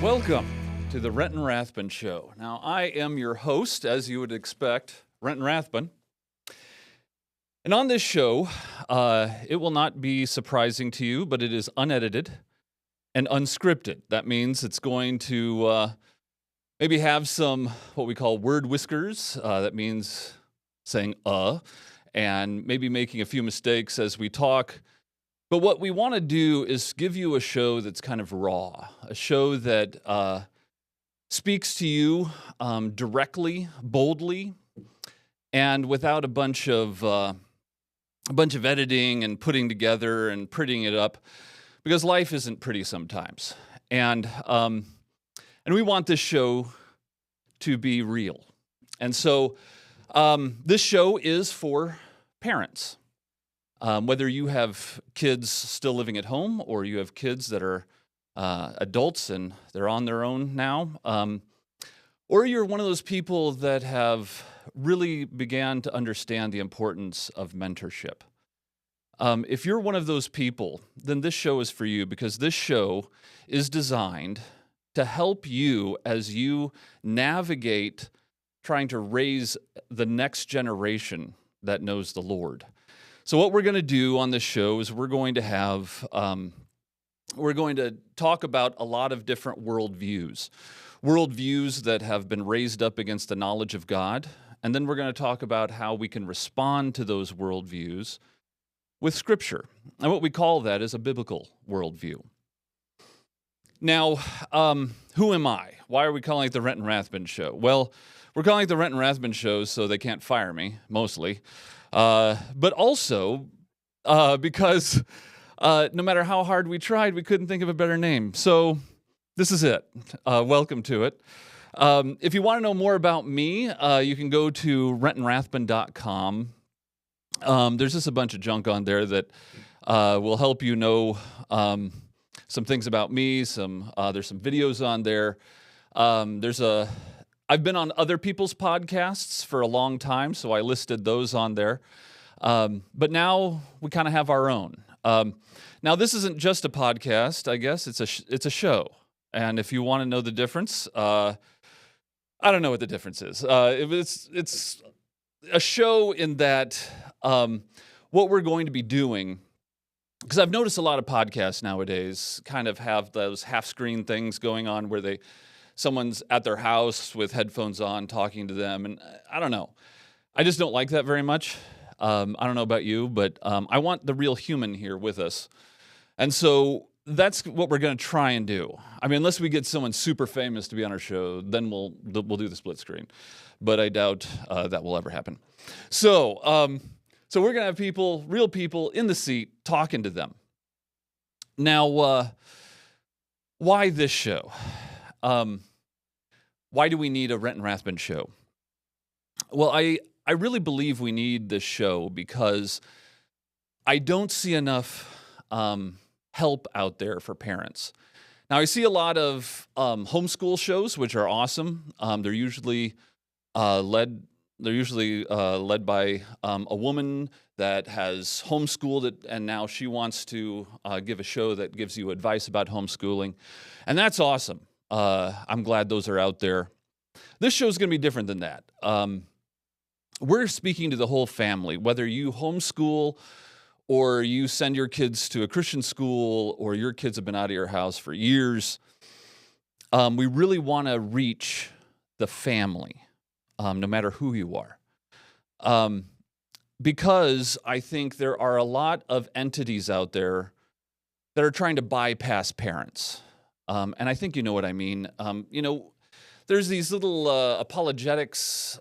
Welcome to the Renton Rathbun Show. Now, I am your host, as you would expect, Renton Rathbun. And on this show, it will not be surprising to you, but it is unedited and unscripted. That means it's going to maybe have some what we call word whiskers. That means saying and maybe making a few mistakes as we talk. But what we want to do is give you a show that's kind of raw, a show that speaks to you directly, boldly, and without a bunch of editing and putting together and prettying it up, because life isn't pretty sometimes. And we want this show to be real. And so this show is for parents. Whether you have kids still living at home or you have kids that are adults and they're on their own now, or you're one of those people that have really began to understand the importance of mentorship. If you're one of those people, then this show is for you, because this show is designed to help you as you navigate trying to raise the next generation that knows the Lord. So what we're going to do on this show is we're going to talk about a lot of different worldviews that have been raised up against the knowledge of God, and then we're going to talk about how we can respond to those worldviews with Scripture. And what we call that is a biblical worldview. Now, who am I? Why are we calling it the Renton Rathbun Show? Well, we're calling it the Renton Rathbun Show so they can't fire me, mostly. But also because no matter how hard we tried, we couldn't think of a better name. So this is it. Welcome to it. If you want to know more about me, you can go to rentonrathbun.com. There's just a bunch of junk on there that will help you know some things about me. There's some videos on there. I've been on other people's podcasts for a long time, so I listed those on there. But now we kind of have our own. Now, this isn't just a podcast, I guess. It's a show. And if you want to know the difference, I don't know what the difference is. It's a show in that what we're going to be doing, because I've noticed a lot of podcasts nowadays kind of have those half-screen things going on where someone's at their house with headphones on talking to them, and I don't know. I just don't like that very much. I don't know about you, but I want the real human here with us. And so that's what we're going to try and do. I mean, unless we get someone super famous to be on our show, then we'll do the split screen. But I doubt that will ever happen. So we're going to have real people in the seat, talking to them. Now, why this show? Why do we need a Renton Rathbun show? Well, I really believe we need this show because I don't see enough help out there for parents. Now, I see a lot of homeschool shows, which are awesome. They're usually led by a woman that has homeschooled it, and now she wants to give a show that gives you advice about homeschooling, and that's awesome. I'm glad those are out there. This show is going to be different than that. We're speaking to the whole family, whether you homeschool or you send your kids to a Christian school or your kids have been out of your house for years. We really want to reach the family, no matter who you are. Because I think there are a lot of entities out there that are trying to bypass parents. And I think you know what I mean. There's these little apologetics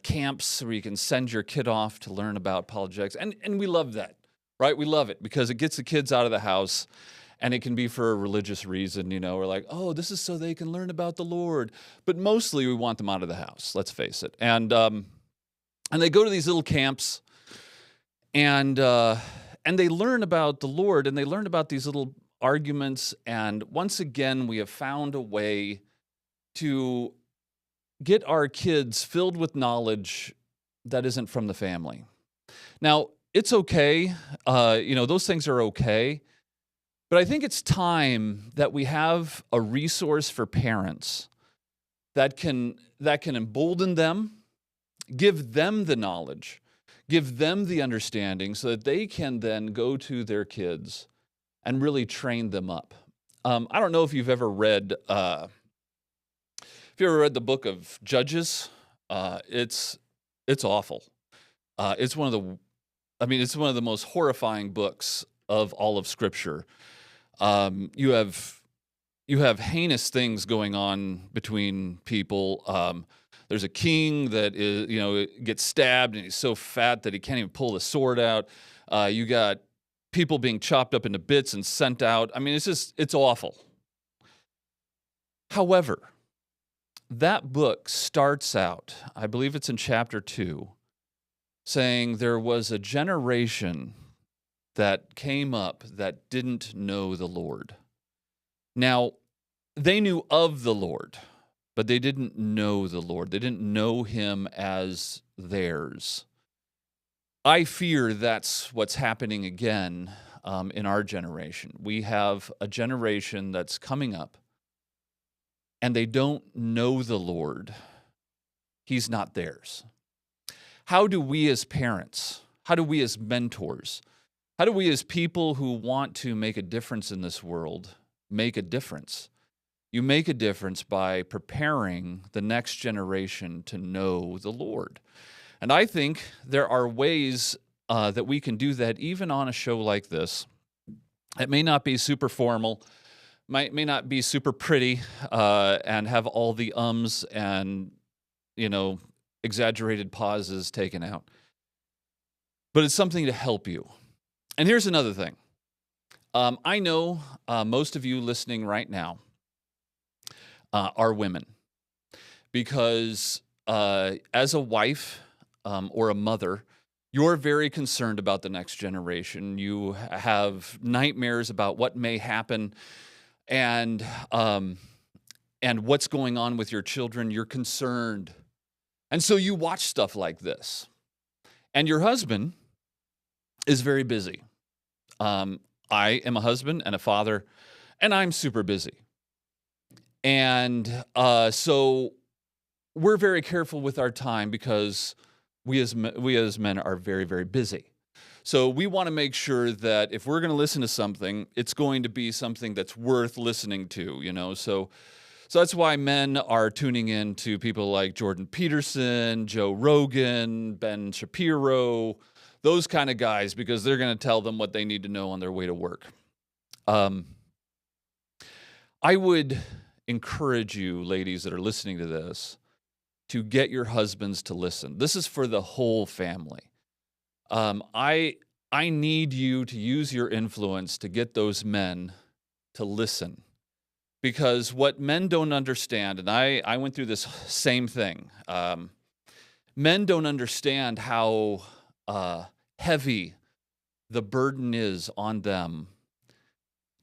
camps where you can send your kid off to learn about apologetics. And we love that, right? We love it because it gets the kids out of the house, and it can be for a religious reason. We're like, oh, this is so they can learn about the Lord. But mostly we want them out of the house, let's face it. And they go to these little camps, and they learn about the Lord, and they learn about these little arguments. And once again, we have found a way to get our kids filled with knowledge that isn't from the family. Now, it's okay. Those things are okay. But I think it's time that we have a resource for parents that can embolden them, give them the knowledge, give them the understanding so that they can then go to their kids and really train them up. I don't know if you've ever read the book of Judges. It's awful. It's one of the most horrifying books of all of Scripture. You have heinous things going on between people. There's a king that gets stabbed and he's so fat that he can't even pull the sword out. You got people being chopped up into bits and sent out. I mean, it's awful. However, that book starts out, I believe it's in chapter 2, saying there was a generation that came up that didn't know the Lord. Now, they knew of the Lord, but they didn't know the Lord. They didn't know him as theirs. I fear that's what's happening again in our generation. We have a generation that's coming up, and they don't know the Lord. He's not theirs. How do we as parents, how do we as mentors, how do we as people who want to make a difference in this world make a difference? You make a difference by preparing the next generation to know the Lord. And I think there are ways that we can do that even on a show like this. It may not be super formal, may not be super pretty, and have all the ums and, exaggerated pauses taken out. But it's something to help you. And here's another thing. I know most of you listening right now are women, because as a wife or a mother, you're very concerned about the next generation. You have nightmares about what may happen and what's going on with your children. You're concerned. And so you watch stuff like this. And your husband is very busy. I am a husband and a father, and I'm super busy. And so we're very careful with our time because we as men are very, very busy. So we want to make sure that if we're going to listen to something, it's going to be something that's worth listening to, So that's why men are tuning in to people like Jordan Peterson, Joe Rogan, Ben Shapiro, those kind of guys, because they're going to tell them what they need to know on their way to work. I would encourage you, ladies that are listening to this, to get your husbands to listen. This is for the whole family. I need you to use your influence to get those men to listen. Because what men don't understand, and I went through this same thing, men don't understand how heavy the burden is on them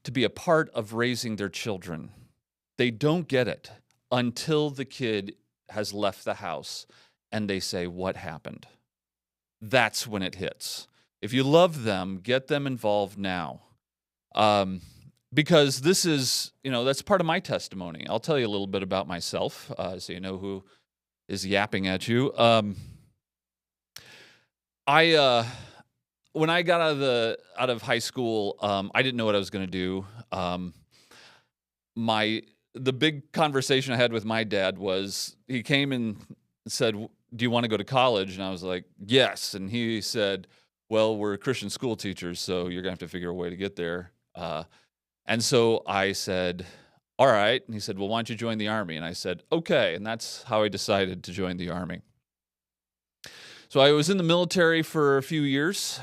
to be a part of raising their children. They don't get it until the kid has left the house and they say, "What happened?" That's when it hits. If you love them, get them involved now. Because this is, that's part of my testimony. I'll tell you a little bit about myself so you know who is yapping at you. When I got out of high school, I didn't know what I was going to do. The big conversation I had with my dad was, he came and said, "Do you want to go to college?" And I was like, "Yes." And he said, "Well, we're Christian school teachers, so you're going to have to figure a way to get there." And so I said, "All right." And he said, "Well, why don't you join the Army?" And I said, "Okay." And that's how I decided to join the Army. So I was in the military for a few years.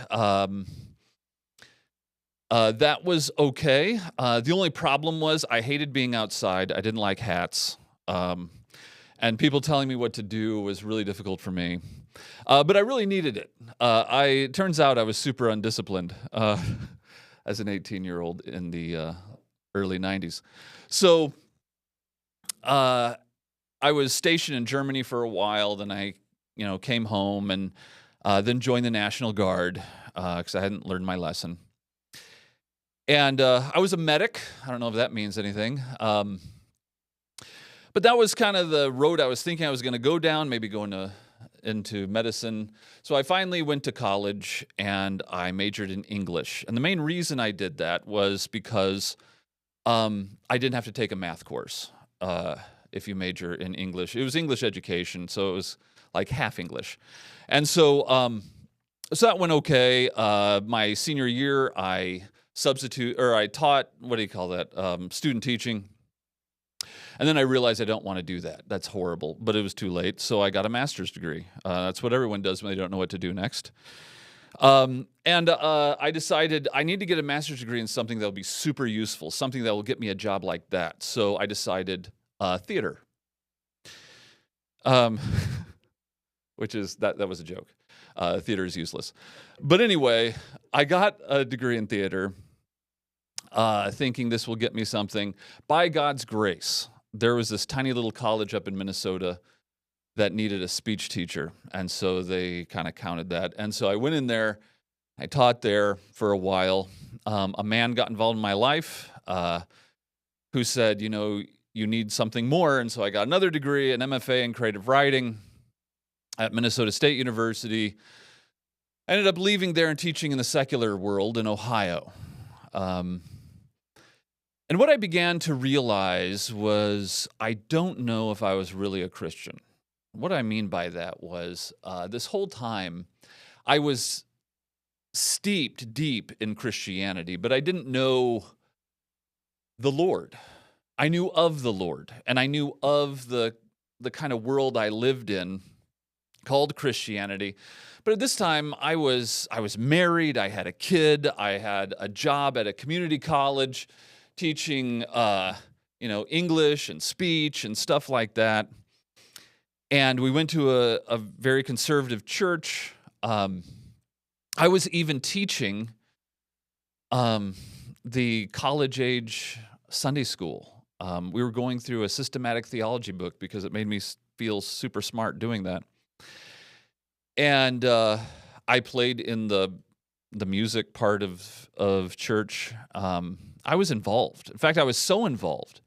That was okay. The only problem was I hated being outside. I didn't like hats. And people telling me what to do was really difficult for me. But I really needed it. It turns out I was super undisciplined as an 18-year-old in the early 90s. So I was stationed in Germany for a while. Then I came home and then joined the National Guard because I hadn't learned my lesson. And I was a medic. I don't know if that means anything. But that was kind of the road I was thinking I was going to go down, maybe go into medicine. So I finally went to college and I majored in English. And the main reason I did that was because I didn't have to take a math course if you major in English. It was English education, so it was like half English. And so that went okay. My senior year, I taught, what do you call that, student teaching. And then I realized I don't want to do that. That's horrible, but it was too late. So I got a master's degree. That's what everyone does when they don't know what to do next. I decided I need to get a master's degree in something that will be super useful, something that will get me a job like that. So I decided theater, which is, that was a joke. Theater is useless. But anyway, I got a degree in theater, thinking this will get me something. By God's grace, there was this tiny little college up in Minnesota that needed a speech teacher, and so they kind of counted that. And so I went in there, I taught there for a while. A man got involved in my life who said, you need something more, and so I got another degree, an MFA in creative writing at Minnesota State University. I ended up leaving there and teaching in the secular world in Ohio. And what I began to realize was I don't know if I was really a Christian. What I mean by that was this whole time I was steeped deep in Christianity, but I didn't know the Lord. I knew of the Lord, and I knew of the kind of world I lived in called Christianity. But at this time, I was married, I had a kid, I had a job at a community college teaching English and speech and stuff like that. And we went to a very conservative church. I was even teaching the college-age Sunday school. We were going through a systematic theology book because it made me feel super smart doing that. And I played in the music part of church. I was involved. In fact, I was so involved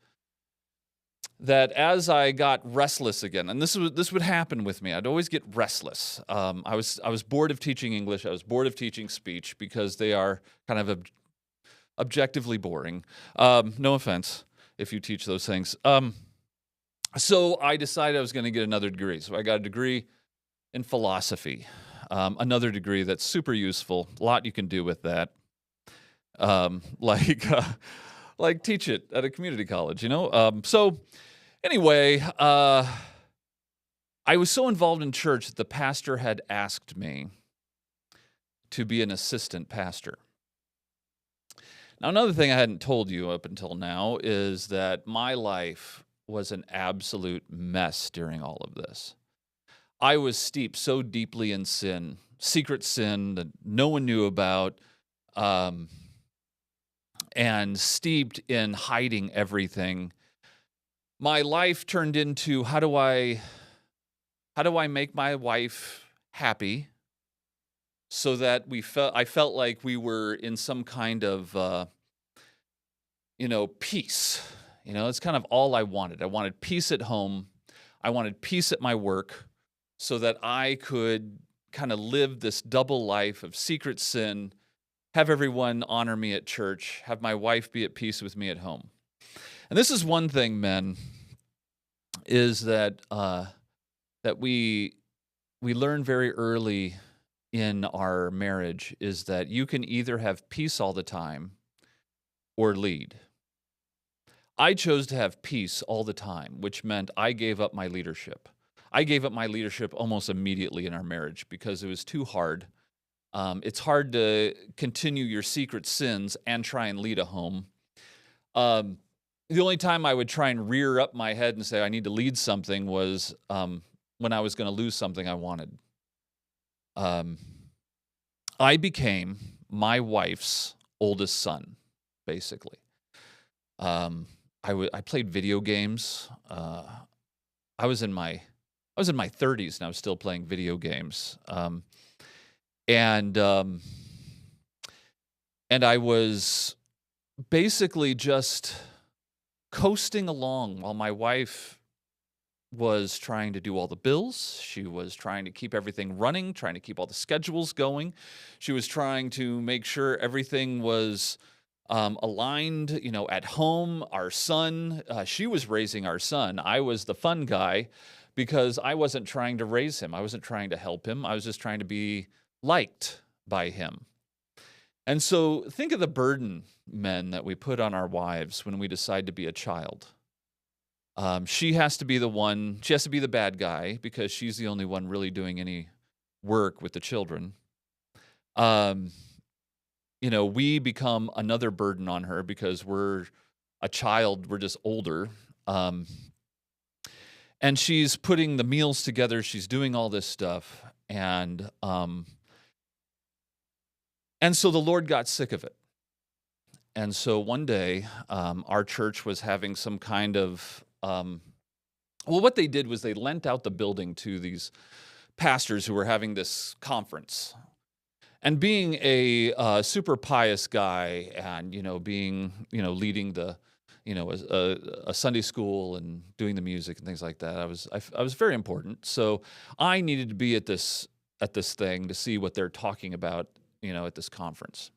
that as I got restless again, and this would happen with me, I'd always get restless. I was bored of teaching English. I was bored of teaching speech because they are kind of objectively boring. No offense if you teach those things. So I decided I was going to get another degree. So I got a degree in philosophy, another degree that's super useful. A lot you can do with that, like teach it at a community college, So anyway, I was so involved in church that the pastor had asked me to be an assistant pastor. Now, another thing I hadn't told you up until now is that my life was an absolute mess during all of this. I was steeped so deeply in sin, secret sin that no one knew about, and steeped in hiding everything. My life turned into how do I make my wife happy so that I felt like we were in some kind of peace. It's kind of all I wanted. I wanted peace at home. I wanted peace at my work so that I could kind of live this double life of secret sin, have everyone honor me at church, have my wife be at peace with me at home. And this is one thing, men, is that we learn very early in our marriage is that you can either have peace all the time or lead. I chose to have peace all the time, which meant I gave up my leadership. I gave up my leadership almost immediately in our marriage because it was too hard. It's hard to continue your secret sins and try and lead a home. The only time I would try and rear up my head and say I need to lead something was when I was going to lose something I wanted. I became my wife's oldest son, basically. I played video games. I was in my 30s and I was still playing video games. And I was basically just coasting along while my wife was trying to do all the bills. She was trying to keep everything running, trying to keep all the schedules going. She was trying to make sure everything was aligned, at home. Our son, she was raising our son. I was the fun guy because I wasn't trying to raise him. I wasn't trying to help him. I was just trying to be liked by him. And so think of the burden, men, that we put on our wives when we decide to be a child. She has to be the bad guy because she's the only one really doing any work with the children. We become another burden on her because we're a child, we're just older. And she's putting the meals together, she's doing all this stuff. And so the Lord got sick of it. And so one day, our church was having some kind of, what they did was they lent out the building to these pastors who were having this conference. And being a super pious guy and, being, leading the, a Sunday school and doing the music and things like that, I was very important. So I needed to be at this thing to see what they're talking about, at this conference.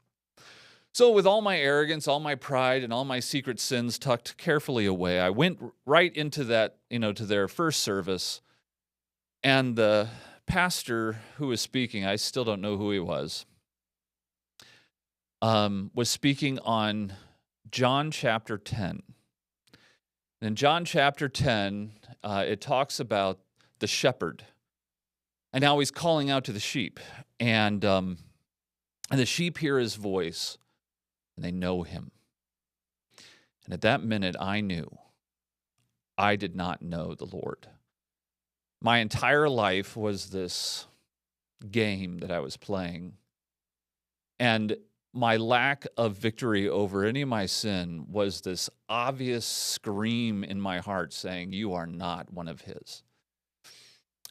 So with all my arrogance, all my pride, and all my secret sins tucked carefully away, I went right into that, to their first service. And the pastor who was speaking, I still don't know who he was speaking on John chapter 10. And in John chapter 10, it talks about the shepherd and how he's calling out to the sheep. And the sheep hear his voice, and they know him. And at that minute, I knew I did not know the Lord. My entire life was this game that I was playing. And my lack of victory over any of my sin was this obvious scream in my heart saying, you are not one of his.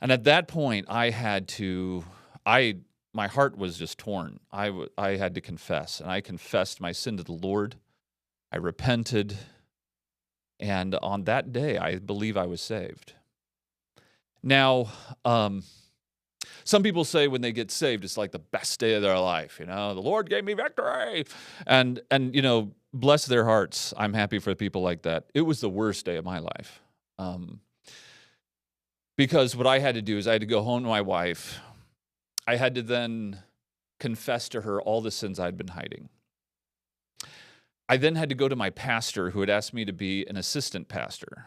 And at that point, my heart was just torn. I had to confess, and I confessed my sin to the Lord. I repented, and on that day, I believe I was saved. Now, some people say when they get saved, it's like the best day of their life. The Lord gave me victory, and bless their hearts. I'm happy for people like that. It was the worst day of my life, because what I had to do is I had to go home to my wife. I had to then confess to her all the sins I'd been hiding. I then had to go to my pastor, who had asked me to be an assistant pastor,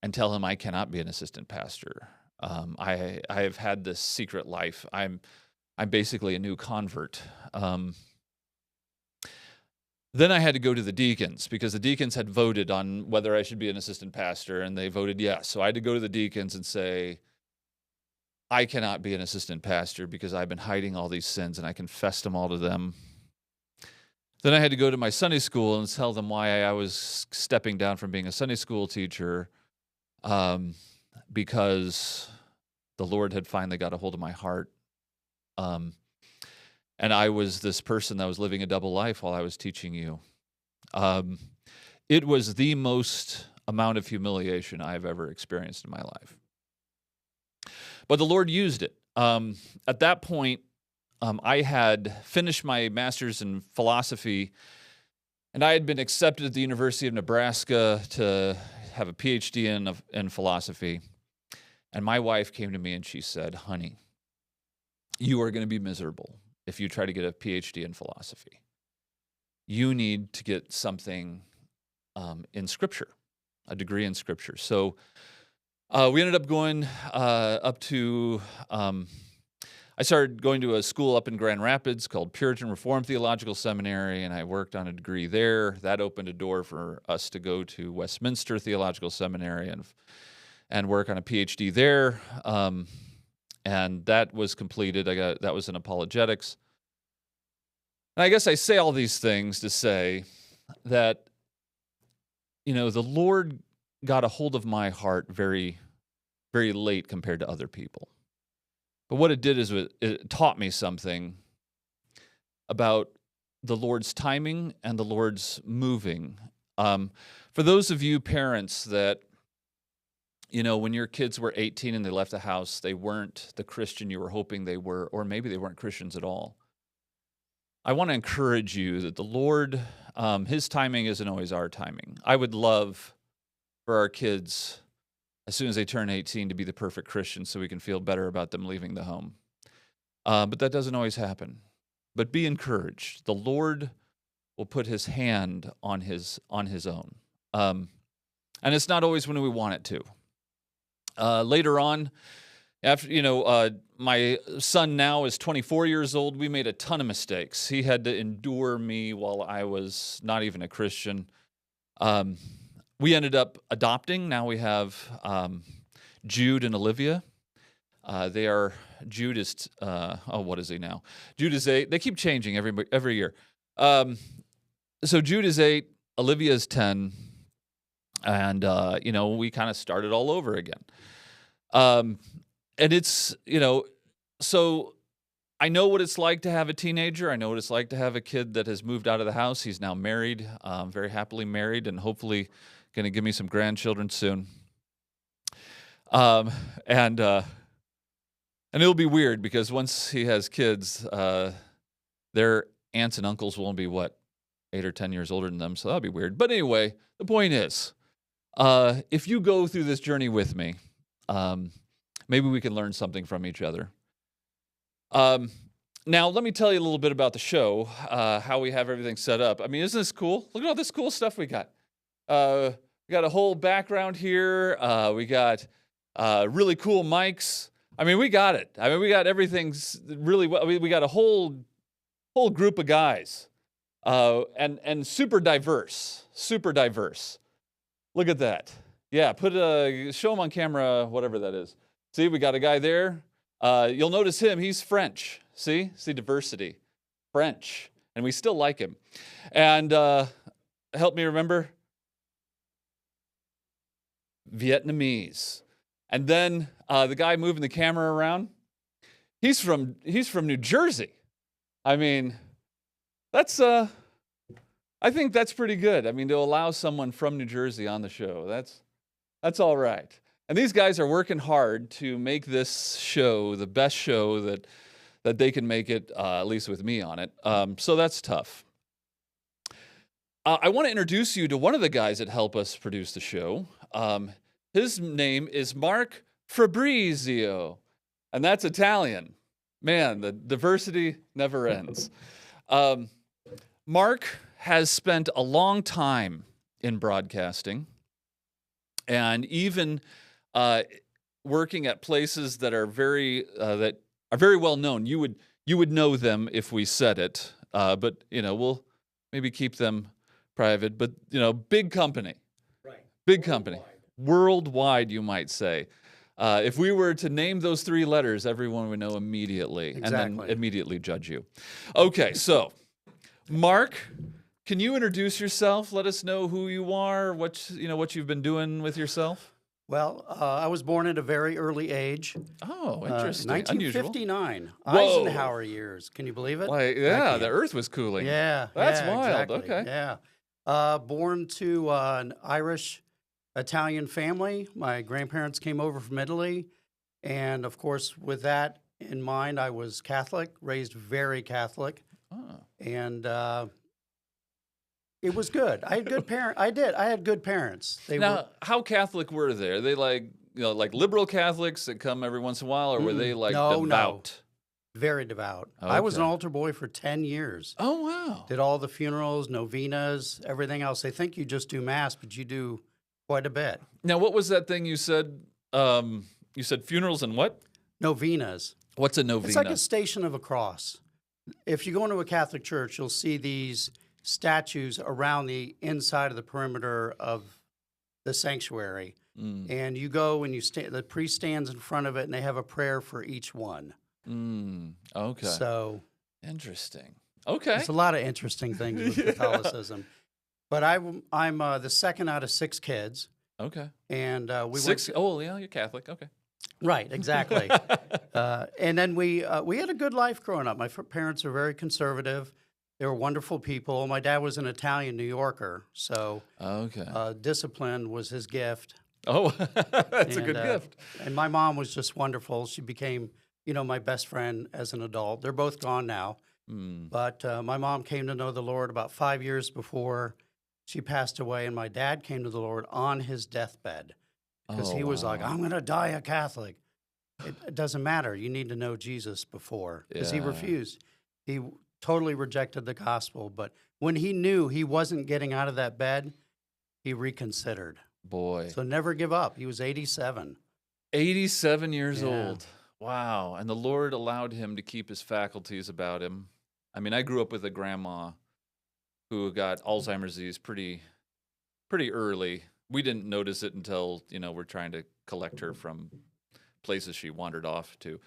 and tell him I cannot be an assistant pastor. I have had this secret life. I'm basically a new convert. Then I had to go to the deacons, because the deacons had voted on whether I should be an assistant pastor, and they voted yes. So I had to go to the deacons and say, I cannot be an assistant pastor because I've been hiding all these sins, and I confessed them all to them. Then I had to go to my Sunday school and tell them why I was stepping down from being a Sunday school teacher, because the Lord had finally got a hold of my heart. And I was this person that was living a double life while I was teaching you. It was the most amount of humiliation I've ever experienced in my life. But the Lord used it. At that point, I had finished my master's in philosophy, and I had been accepted at the University of Nebraska to have a PhD in philosophy. And my wife came to me and she said, honey, you are going to be miserable if you try to get a PhD in philosophy. You need to get something in Scripture, a degree in Scripture. So we ended up going up to, I started going to a school up in Grand Rapids called Puritan Reformed Theological Seminary, and I worked on a degree there. That opened a door for us to go to Westminster Theological Seminary and work on a PhD there. And that was completed. That was in apologetics. And I guess I say all these things to say that, the Lord got a hold of my heart very, very late compared to other people. But what it did is it taught me something about the Lord's timing and the Lord's moving. For those of you parents that, when your kids were 18 and they left the house, they weren't the Christian you were hoping they were, or maybe they weren't Christians at all. I want to encourage you that the Lord, His timing isn't always our timing. I would love for our kids, as soon as they turn 18, to be the perfect Christian so we can feel better about them leaving the home. But that doesn't always happen. But be encouraged. The Lord will put His hand on His own. And it's not always when we want it to. Later on, after, my son now is 24 years old. We made a ton of mistakes. He had to endure me while I was not even a Christian. We ended up adopting. Now we have Jude and Olivia. Jude is, what is he now? Jude is 8. They keep changing every year. So Jude is 8, Olivia is 10, and, we kind of started all over again. And it's, so I know what it's like to have a teenager. I know what it's like to have a kid that has moved out of the house. He's now married, very happily married, and hopefully going to give me some grandchildren soon. And it'll be weird because once he has kids, their aunts and uncles will be, 8 or 10 years older than them, so that'll be weird. But anyway, the point is, if you go through this journey with me, maybe we can learn something from each other. Now, let me tell you a little bit about the show, how we have everything set up. I mean, isn't this cool? Look at all this cool stuff we got. We got a whole background here. We got really cool mics. I mean, we got it. I mean, we got everything really well. We got a whole group of guys, and super diverse. Look at that. Yeah, show them on camera, whatever that is. See, we got a guy there. You'll notice him. He's French. See diversity, French, and we still like him. And help me remember, Vietnamese. And then the guy moving the camera around, he's from New Jersey. I mean, that's I think that's pretty good. I mean, to allow someone from New Jersey on the show, that's all right. And these guys are working hard to make this show the best show that they can make it, at least with me on it. So that's tough. I want to introduce you to one of the guys that help us produce the show. His name is Mark Fabrizio, and that's Italian. Man, the diversity never ends. Mark has spent a long time in broadcasting, and even working at places that are very well known. You would know them if we said it, but we'll maybe keep them private. But big company, right? Big company, worldwide, you might say. If we were to name those 3 letters, everyone would know immediately, exactly. And then immediately judge you. Okay, so Mark, can you introduce yourself? Let us know who you are, what you've been doing with yourself. Well, I was born at a very early age. Oh, interesting. 1959. Unusual. Eisenhower years. Can you believe it? Like, yeah, the Earth was cooling. Yeah. That's yeah, wild. Exactly. Okay. Yeah. Born to an Irish-Italian family. My grandparents came over from Italy. And, of course, with that in mind, I was Catholic, raised very Catholic. Oh. And it was good. I had good parents. I had good parents. How Catholic were they? Are they like liberal Catholics that come every once in a while, or were they devout? No. Very devout. Okay. I was an altar boy for 10 years. Oh, wow. Did all the funerals, novenas, everything else. They think you just do Mass, but you do quite a bit. Now, what was that thing you said? You said funerals and what? Novenas. What's a novena? It's like a Station of a Cross. If you go into a Catholic church, you'll see these statues around the inside of the perimeter of the sanctuary. And you go and the priest stands in front of it, and they have a prayer for each one. Okay. So interesting. Okay. There's a lot of interesting things with Catholicism. But I'm the second out of 6 kids. Okay. And we 6. Oh, yeah, you're Catholic. Okay. Right. Exactly. And then we had a good life growing up. My parents are very conservative. They were wonderful people. My dad was an Italian New Yorker, so Okay. discipline was his gift. Oh, that's a And good gift. and my mom was just wonderful. She became, my best friend as an adult. They're both gone now, Mm. but my mom came to know the Lord about 5 years before she passed away, and my dad came to the Lord on his deathbed because Oh, he was like, wow. "I'm going to die a Catholic." It doesn't matter. You need to know Jesus before, because he Yeah. refused. He totally rejected the gospel. But when he knew he wasn't getting out of that bed, he reconsidered. Boy. So never give up. He was 87. 87 years Yeah. old. Wow. And the Lord allowed him to keep his faculties about him. I mean, I grew up with a grandma who got Alzheimer's disease pretty early. We didn't notice it until, we're trying to collect her from places she wandered off to.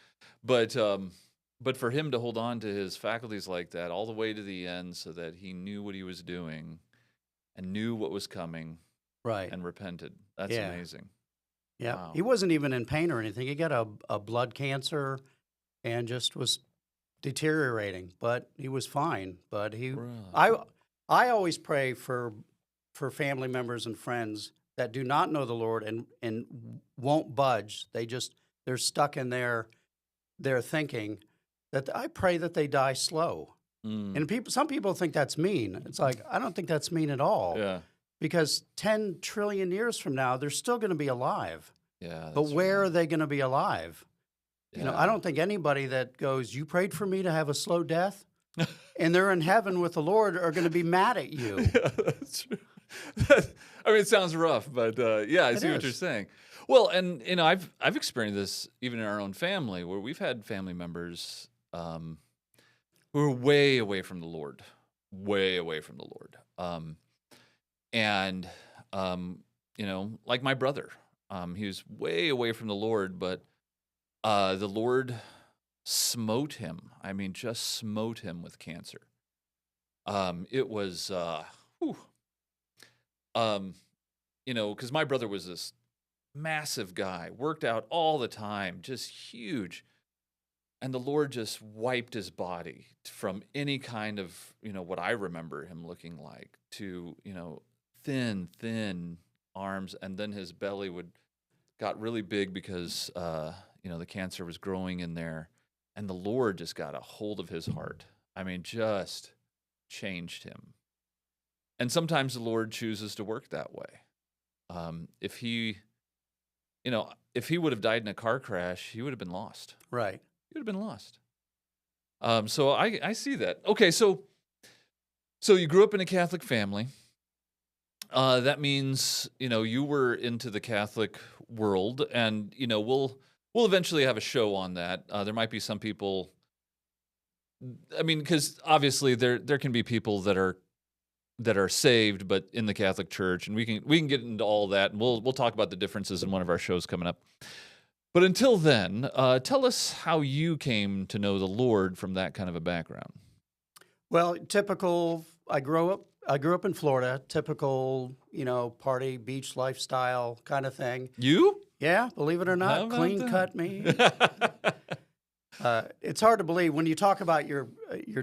But for him to hold on to his faculties like that all the way to the end so that he knew what he was doing and knew what was coming Right. and repented. That's Yeah. amazing. Yeah. Wow. He wasn't even in pain or anything. He got a blood cancer and just was deteriorating, but he was fine. But Really? I always pray for family members and friends that do not know the Lord and won't budge. They're stuck in their thinking, that I pray that they die slow. Mm. And some people think that's mean. It's like, I don't think that's mean at all. Yeah. Because 10 trillion years from now, they're still going to be alive. Yeah. But that's where right. are they going to be alive? Yeah. I don't think anybody that goes, "You prayed for me to have a slow death," and they're in heaven with the Lord, are going to be mad at you. Yeah, that's true. I mean, it sounds rough, but yeah, I It see what you're is. saying. Well, and I've experienced this even in our own family, where we've had family members who are way away from the Lord, way away from the Lord, and like my brother, he was way away from the Lord, but the Lord smote him. I mean, just smote him with cancer. It was, whew. Because my brother was this massive guy, worked out all the time, just huge. And the Lord just wiped his body from any kind of, what I remember him looking like, to, thin arms. And then his belly got really big because, the cancer was growing in there. And the Lord just got a hold of his heart. I mean, just changed him. And sometimes the Lord chooses to work that way. If he would have died in a car crash, he would have been lost. Right. He would have been lost. So I see that. Okay, so you grew up in a Catholic family. That means you were into the Catholic world, and we'll eventually have a show on that. There might be some people. I mean, because obviously there can be people that are saved, but in the Catholic Church, and we can get into all that, and we'll talk about the differences in one of our shows coming up. But until then, tell us how you came to know the Lord from that kind of a background. Well, typical. I grew up in Florida. Typical, party, beach lifestyle kind of thing. You? Yeah, believe it or How not, about clean that? cut me. It's hard to believe when you talk about your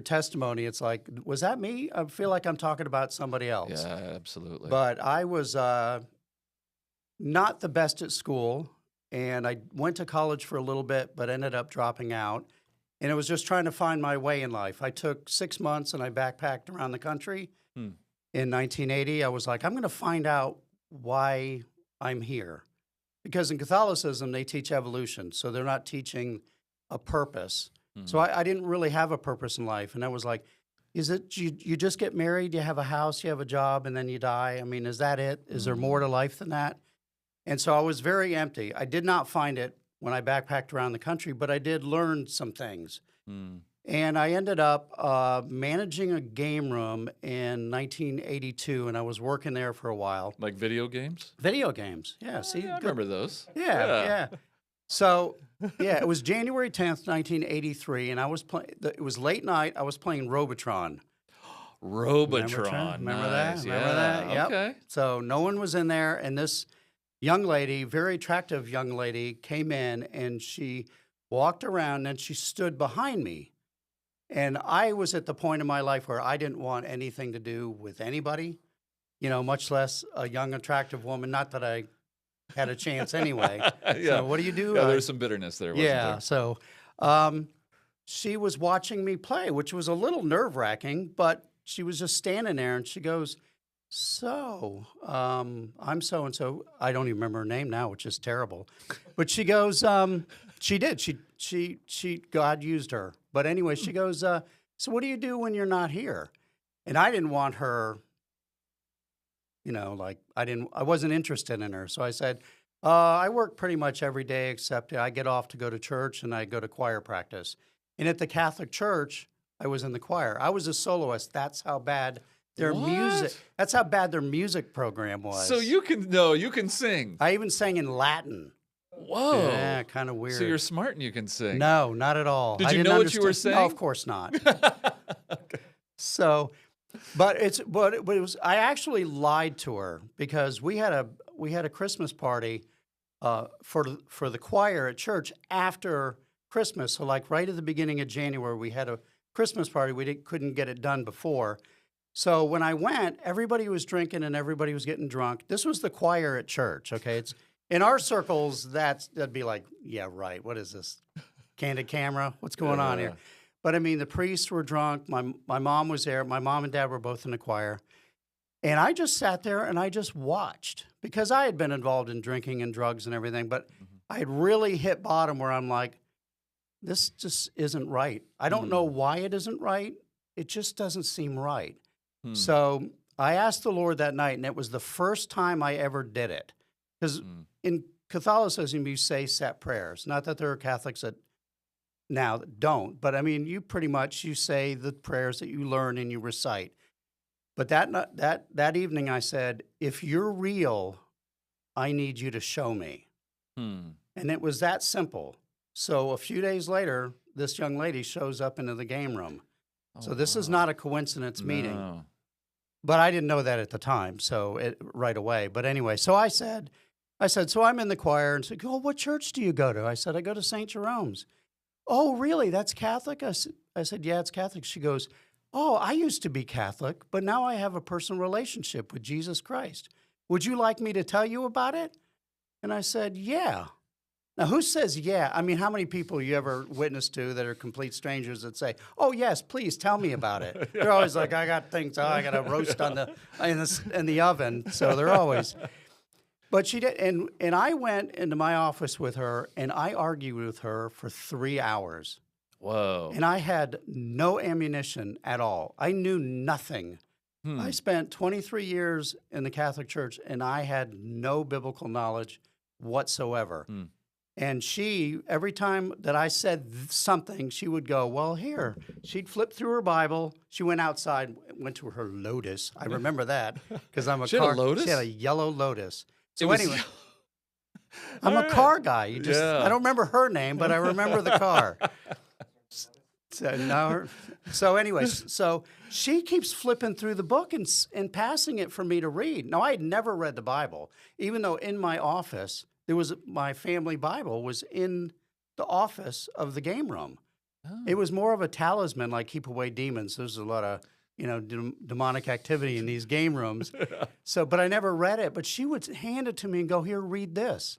testimony. It's like, was that me? I feel like I'm talking about somebody else. Yeah, absolutely. But I was not the best at school, and I went to college for a little bit, but ended up dropping out. And it was just trying to find my way in life. I took 6 months and I backpacked around the country. In 1980, I was like, I'm going to find out why I'm here. Because in Catholicism, they teach evolution, so they're not teaching a purpose. So I didn't really have a purpose in life. And I was like, is it you just get married, you have a house, you have a job, and then you die? I mean, is that it? Is there more to life than that? And so I was very empty. I did not find it when I backpacked around the country, but I did learn some things. And I ended up managing a game room in 1982, and I was working there for a while. Like video games? Video games, yeah. See, Yeah, I good. remember those. Yeah. So, yeah, it was January 10th, 1983, and I was playing. It was late night. I was playing Robotron. Robotron. Remember Nice. that? Remember that? Yep. Okay. So no one was in there, and this young lady, very attractive young lady, came in, and she walked around, and she stood behind me. And I was at the point in my life where I didn't want anything to do with anybody, much less a young, attractive woman. Not that I had a chance anyway. Yeah. So what do you do? Yeah, there's some bitterness there, wasn't Yeah. there? So she was watching me play, which was a little nerve-wracking, but she was just standing there, and she goes, so, I'm so-and-so. I don't even remember her name now, which is terrible. But she goes, she did. God used her. But anyway, she goes, so what do you do when you're not here? And I didn't want her, I wasn't interested in her. So I said, I work pretty much every day except I get off to go to church and I go to choir practice. And at the Catholic Church, I was in the choir. I was a soloist. That's how bad their music program was. So you can sing. I even sang in Latin. Whoa. Yeah, kind of weird. So you're smart and you can sing. No, not at all. Did I you didn't know what you were understand- saying? No, of course not. Okay. So, but it was. I actually lied to her because we had a Christmas party for the choir at church after Christmas. So like right at the beginning of January, we had a Christmas party. We couldn't get it done before. So when I went, everybody was drinking and everybody was getting drunk. This was the choir at church. Okay, it's in our circles. That'd be like, yeah, right. What is this? Candid camera? What's going on here? But I mean, the priests were drunk. My mom was there. My mom and dad were both in the choir. And I just sat there and I just watched because I had been involved in drinking and drugs and everything. But I had really hit bottom where I'm like, this just isn't right. I don't know why it isn't right. It just doesn't seem right. So I asked the Lord that night, and it was the first time I ever did it. Because in Catholicism, you say set prayers. Not that there are Catholics that now don't, but I mean, you say the prayers that you learn and you recite. But that evening, I said, if you're real, I need you to show me. And it was that simple. So a few days later, this young lady shows up into the game room. So this is not a coincidence meeting. But I didn't know that at the time, right away. But anyway, so I said, so I'm in the choir, and said, oh, what church do you go to? I said, I go to St. Jerome's. Oh, really? That's Catholic? I said, yeah, it's Catholic. She goes, oh, I used to be Catholic, but now I have a personal relationship with Jesus Christ. Would you like me to tell you about it? And I said, yeah. Now, who says yeah? I mean, how many people you ever witness to that are complete strangers that say, oh, yes, please tell me about it? They're always like, I got things, I got a roast in the oven. So they're always. But she did. And I went into my office with her, and I argued with her for 3 hours. Whoa. And I had no ammunition at all. I knew nothing. I spent 23 years in the Catholic Church, and I had no biblical knowledge whatsoever. And she, every time that I said something, she would go, well, here. She'd flip through her Bible. She went outside, went to her Lotus. I remember that because I'm a She had a Lotus? She had a yellow Lotus. So anyway, I'm a car guy. I don't remember her name, but I remember the car. So anyway, so she keeps flipping through the book and passing it for me to read. Now, I had never read the Bible, even though in my office, my family Bible was in the office of the game room. It was more of a talisman, like keep away demons. There's a lot of demonic activity in these game rooms. But I never read it. But she would hand it to me and go, here, read this.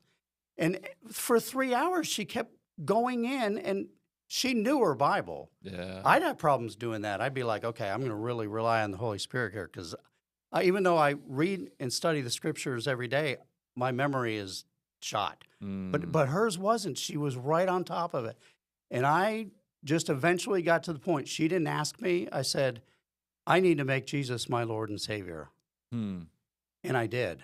And for 3 hours, she kept going in, and she knew her Bible. Yeah. I'd have problems doing that. I'd be like, okay, I'm going to really rely on the Holy Spirit here because even though I read and study the Scriptures every day, my memory is shot. But hers wasn't. She was right on top of it. And I just eventually got to the point. She didn't ask me. I said, I need to make Jesus my Lord and Savior. And I did.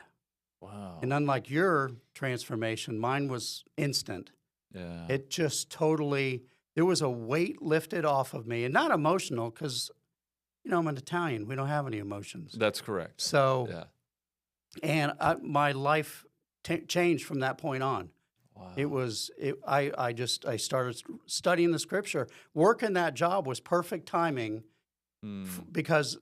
Wow. And unlike your transformation, mine was instant. Yeah. It just totally, there was a weight lifted off of me. And not emotional because, I'm an Italian. We don't have any emotions. That's correct. So, yeah. And my life changed from that point on. Wow. I started studying the Scripture. Working that job was perfect timing because,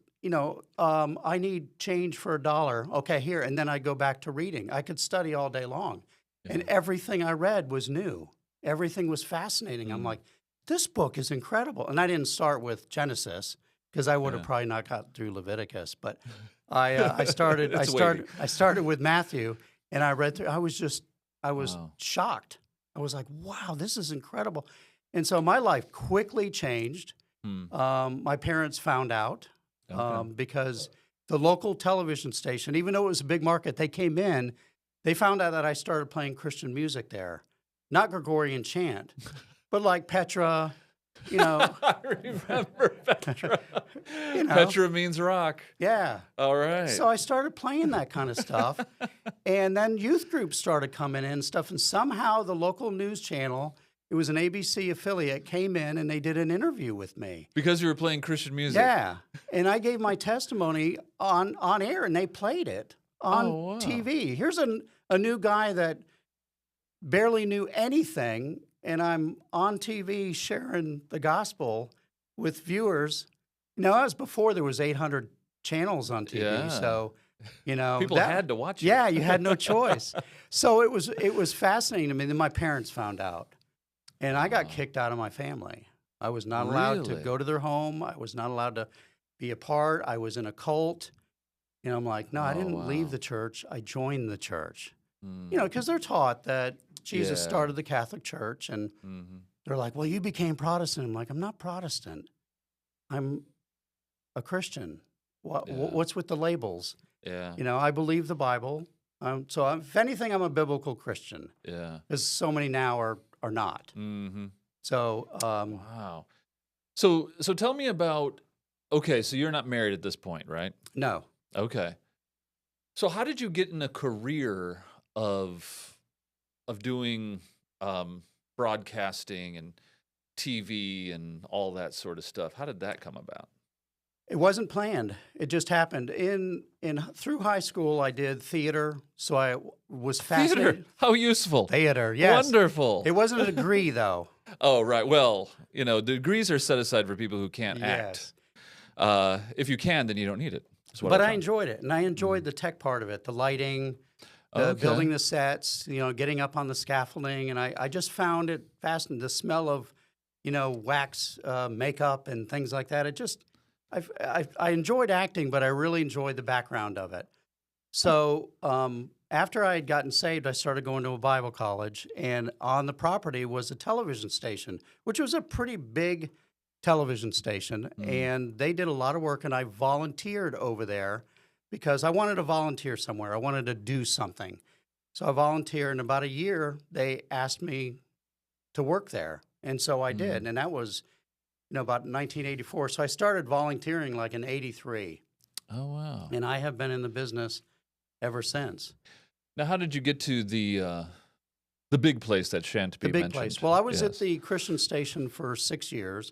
I need change for $1. Okay, here. And then I go back to reading. I could study all day long. Yeah. And everything I read was new. Everything was fascinating. I'm like, this book is incredible. And I didn't start with Genesis because I would have Yeah. probably not got through Leviticus. But I started It's weighty. I started with Matthew, and I read through. I was Wow. shocked. I was like, wow, this is incredible. And so my life quickly changed. Hmm. My parents found out Okay. because the local television station, even though it was a big market, they came in. They found out that I started playing Christian music there, not Gregorian chant, but like Petra, you know. I remember Petra. You know. Petra means rock. Yeah. All right. So I started playing that kind of stuff. And then youth groups started coming in and stuff. And somehow the local news channel, it was an ABC affiliate, came in and they did an interview with me. Because you were playing Christian music. Yeah. And I gave my testimony on air, and they played it on Oh, wow. TV. Here's a new guy that barely knew anything, and I'm on TV sharing the gospel with viewers. You know, that was before there was 800 channels on TV. Yeah. So, you know, People had to watch it. Yeah, you had no choice. So it was fascinating to me. Then my parents found out, and I got Wow. kicked out of my family. I was not allowed to Really? go to their home. I was not allowed to be a part. I was in a cult. You know, I'm like, no, I Oh, didn't leave wow. the church. I joined the church. Mm. You know, because they're taught that Jesus Yeah. started the Catholic Church, and Mhm. they're like, well, you became Protestant. I'm like, I'm not Protestant. I'm a Christian. Yeah. What's with the labels? Yeah. You know, I believe the Bible. If anything, I'm a biblical Christian, Yeah. because so many now are not. Mm-hmm. So, Wow. So tell me about. Okay, so you're not married at this point, right? no. Okay. So how did you get in a career of doing broadcasting and TV and all that sort of stuff? How did that come about? It wasn't planned. It just happened. Through high school, I did theater, so I was fascinated. Theater. How useful. Theater, yes. Wonderful. It wasn't a degree, though. Oh, right. Well, you know, degrees are set aside for people who can't Yes. act. If you can, then you don't need it. is what But I found. enjoyed it, and I enjoyed the tech part of it, the lighting, Okay. building the sets, you know, getting up on the scaffolding, and I just found it fascinating. The smell of, you know, wax makeup and things like that. It just, I enjoyed acting, but I really enjoyed the background of it. So after I had gotten saved, I started going to a Bible college, and on the property was a television station, which was a pretty big television station, and they did a lot of work, and I volunteered over there because I wanted to volunteer somewhere. I wanted to do something. So I volunteered, and about a year, they asked me to work there, and so I did, and that was, you know, about 1984. So I started volunteering like in '83, Oh, wow. and I have been in the business ever since. Now, how did you get to the big place that shan't be The big mentioned? place. Well, I was at Yes. the Christian station for 6 years,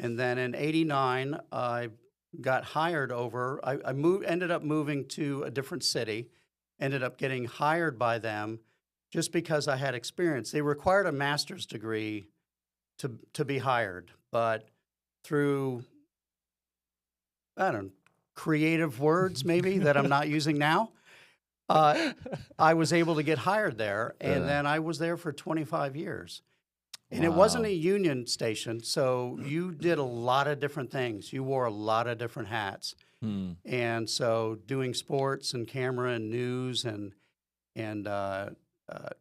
and then in '89, I got hired over. I ended up moving to a different city, ended up getting hired by them just because I had experience. They required a master's degree to be hired, but through, I don't know, creative words maybe that I'm not using now, I was able to get hired there, and then I was there for 25 years. And it wasn't Wow. a union station, so you did a lot of different things. You wore a lot of different hats. Hmm. And so doing sports and camera and news and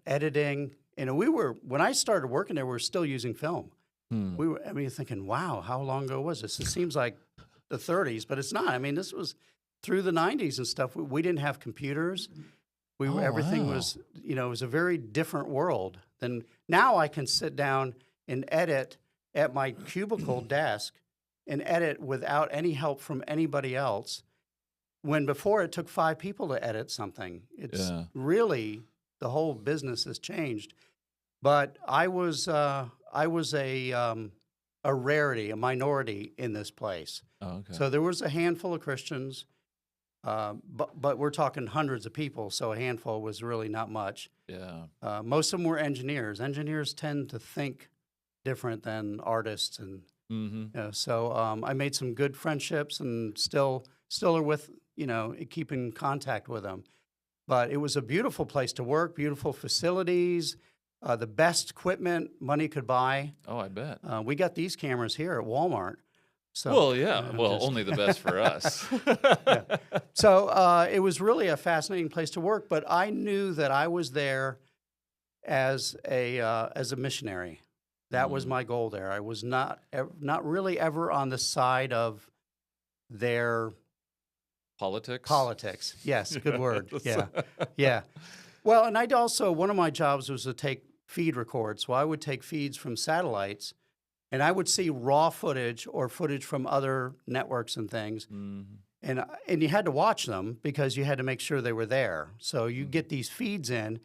editing. And when I started working there, we were still using film. Hmm. I mean, thinking, wow, how long ago was this? It seems like the 30s, but it's not. I mean, this was through the 90s and stuff. We didn't have computers. Oh, Everything wow. was, you know, it was a very different world than now. I can sit down and edit at my cubicle desk and edit without any help from anybody else. When before it took 5 people to edit something. It's Yeah. really, the whole business has changed. But I was a rarity, a minority in this place. Oh, okay. So there was a handful of Christians, but we're talking hundreds of people, so a handful was really not much. Yeah. Most of them were engineers. Engineers tend to think different than artists, and Mm-hmm. so I made some good friendships, and still are with, you know, keep in contact with them. But it was a beautiful place to work, beautiful facilities. the best equipment money could buy. Oh, I bet. We got these cameras here at Walmart. So, Well, yeah. I'm Well, just- only the best for us. Yeah. So it was really a fascinating place to work, but I knew that I was there as a missionary. That was my goal there. I was not really ever on the side of their Politics. Yes, good word. Yeah, yeah. Well, and I'd also, one of my jobs was to take feed records. So I would take feeds from satellites, and I would see raw footage or footage from other networks and things. Mhm. And you had to watch them because you had to make sure they were there. So you get these feeds in,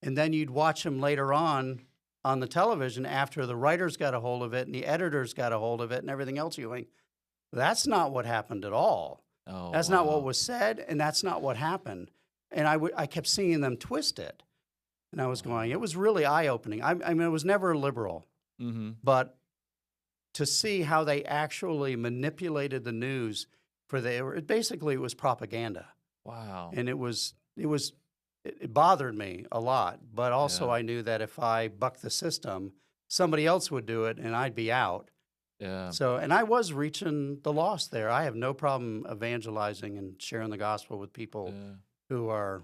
and then you'd watch them later on the television after the writers got a hold of it and the editors got a hold of it and everything else. You're going, that's not what happened at all. Oh, That's not what wow. was said, and that's not what happened. And I kept seeing them twist it. And I was going, it was really eye-opening. I mean, it was never a liberal, Mm-hmm. but to see how they actually manipulated the news basically it was propaganda. Wow. And it bothered me a lot, but also Yeah. I knew that if I bucked the system, somebody else would do it and I'd be out. Yeah. So, and I was reaching the lost there. I have no problem evangelizing and sharing the gospel with people Yeah. who are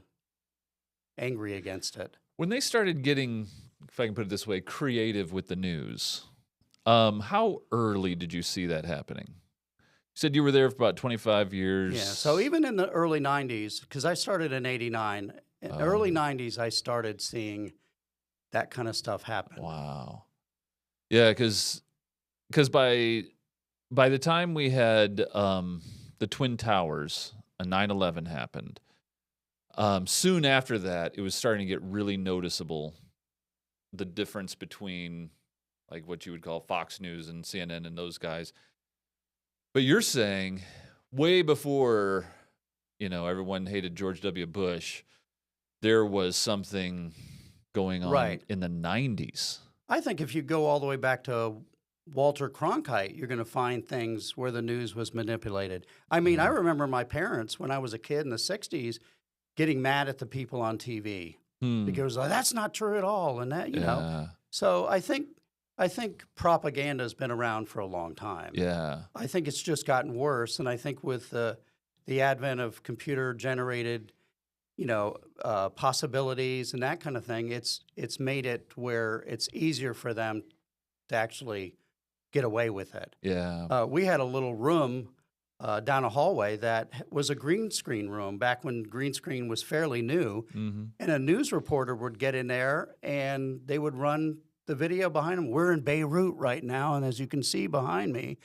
angry against it. When they started getting, if I can put it this way, creative with the news, how early did you see that happening? You said you were there for about 25 years. Yeah. So even in the early 90s, because I started in 89, in the early 90s, I started seeing that kind of stuff happen. Wow. Yeah, because by the time we had the Twin Towers, a 9/11 happened. Soon after that, it was starting to get really noticeable, the difference between like what you would call Fox News and CNN and those guys. But you're saying way before, everyone hated George W. Bush, there was something going on Right. in the 90s. I think if you go all the way back to Walter Cronkite, you're going to find things where the news was manipulated. I mean, I remember my parents when I was a kid in the 60s getting mad at the people on TV because that's not true at all, and that Yeah. So I think propaganda has been around for a long time. Yeah. I think it's just gotten worse, and I think with the advent of computer generated, possibilities and that kind of thing, it's made it where it's easier for them to actually get away with it. Yeah. We had a little room down a hallway that was a green screen room back when green screen was fairly new, Mm-hmm. and a news reporter would get in there and they would run the video behind them. We're in Beirut right now, and as you can see behind me,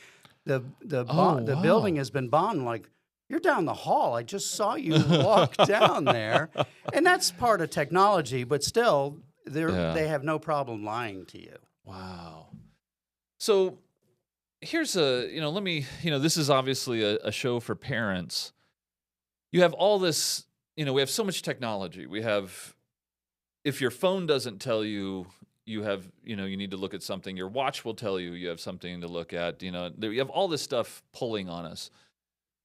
the wow. building has been bombed. Like, you're down the hall. I just saw you walk down there, and that's part of technology. But still, they have no problem lying to you. Wow. So here's this is obviously a show for parents. You have all this, we have so much technology. We have, if your phone doesn't tell you, you have, you need to look at something. Your watch will tell you you have something to look at. You have all this stuff pulling on us,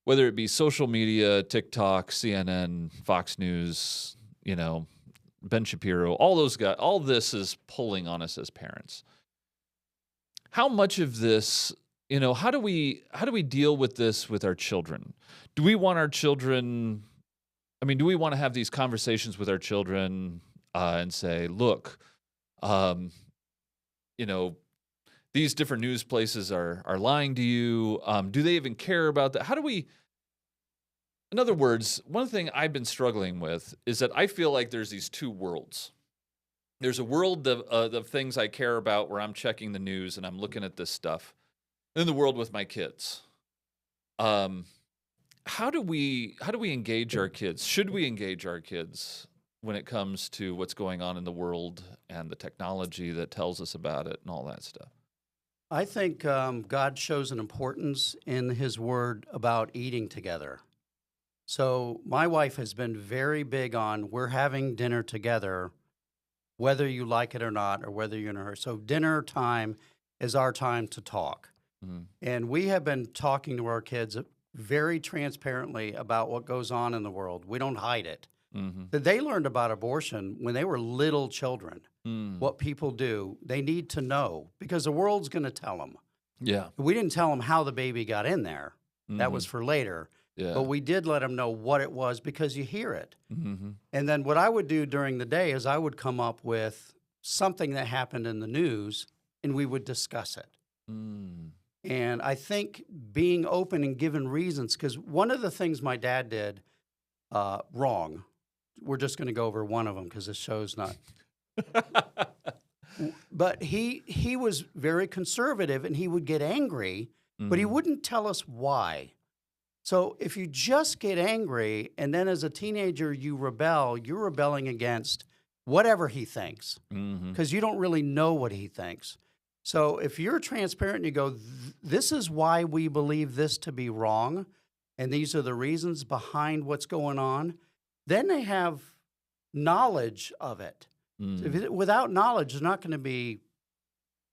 whether it be social media, TikTok, CNN, Fox News, Ben Shapiro, all those guys. All this is pulling on us as parents. How much of this, how do we deal with this with our children? Do we want our children? Do we want to have these conversations with our children and say, look, these different news places are lying to you. Do they even care about that? How do we, in other words, one thing I've been struggling with is that I feel like there's these two worlds. There's a world of things I care about where I'm checking the news and I'm looking at this stuff. And then the world with my kids. How do we engage our kids? Should we engage our kids when it comes to what's going on in the world and the technology that tells us about it and all that stuff? I think God shows an importance in His Word about eating together. So my wife has been very big on we're having dinner together, whether you like it or not, or whether you're in a hurry. So dinner time is our time to talk. Mm-hmm. And we have been talking to our kids very transparently about what goes on in the world. We don't hide it. Mm-hmm. That they learned about abortion when they were little children. Mm. What people do, they need to know because the world's going to tell them. Yeah. We didn't tell them how the baby got in there. That was for later. Yeah. But we did let them know what it was because you hear it. Mm-hmm. And then what I would do during the day is I would come up with something that happened in the news and we would discuss it. Mm. And I think being open and giving reasons, because one of the things my dad did wrong, we're just going to go over one of them because this show's not. But he was very conservative and he would get angry, but he wouldn't tell us why. So if you just get angry and then as a teenager you rebel, you're rebelling against whatever he thinks because you don't really know what he thinks. So if you're transparent and you go, this is why we believe this to be wrong, and these are the reasons behind what's going on, then they have knowledge of it. So without knowledge, they're not going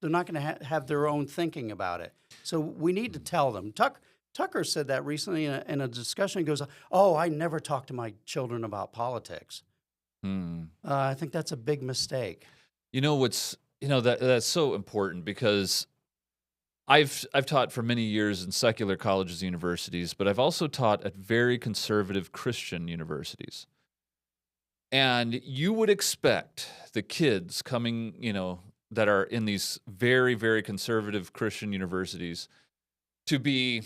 to have their own thinking about it. So we need to tell them. Tucker said that recently in a discussion. He goes, "Oh, I never talk to my children about politics." I think that's a big mistake. That's so important because I've taught for many years in secular colleges and universities, but I've also taught at very conservative Christian universities. And you would expect the kids coming, that are in these very, very conservative Christian universities to be,